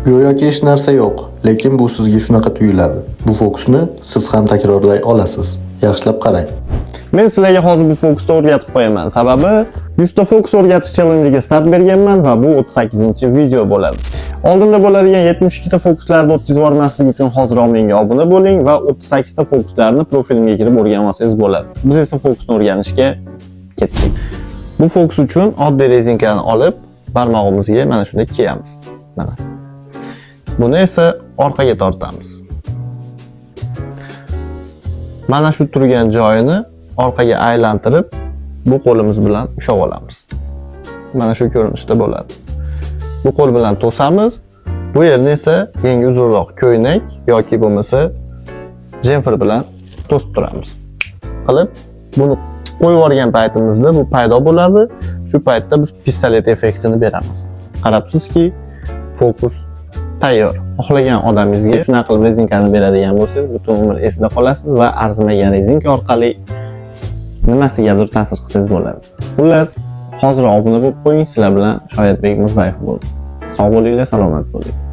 Go'yoki hech narsa yo'q, lekin bu sizga shunaqa tuyuladi. Bu fokusni siz ham takrorlay olasiz. Yaxshilab qarang. Men sizlarga hozir bu fokusni o'rgatib qo'yaman. Sababi 100 ta fokus o'rgatish challenjiga start berganman va bu 38-video bo'ladi. Oldinda bo'ladigan 72 ta fokuslarni o'tkazib yubormaslik uchun hoziroq menga obuna bo'ling va 38 ta fokuslarni profilimga kirib o'rganib olsangiz bo'ladi. Biz esa fokusni o'rganishga ketdik. Bu fokus uchun oddiy rezinkani olib, barmog'imizga mana shunday kiyamiz. Mana. Buni esa orqaga tortamiz. Mana shu turgan joyini orqaga aylantirib, bu qo'limiz bilan ushlab olamiz. Mana shu ko'rinishda bo'ladi. Bu qo'l bilan to'samiz. Bu yerni esa yangi uzunroq ko'ynak yoki bo'lmasa jemfer bilan to'sib turamiz. Qilib, buni qo'yib yuborgan paytimizda bu paydo bo'ladi. Shu paytda biz pistolet effektini beramiz. Qarabsizki, fokus tayyor. Xohlagan odamingizga shunaqa qilib rezinkani beradigan bo'lsangiz, butun umr esda qolasiz va arzimagan rezinka orqali nimasigadir ta'sir qilsangiz bo'ladi. Xullas, hozir obuna bo'lib qo'ying. Sizlar bilan Shoyatbek Mirzayev bo'ldi. Sog' bo'linglar, salomat bo'ling.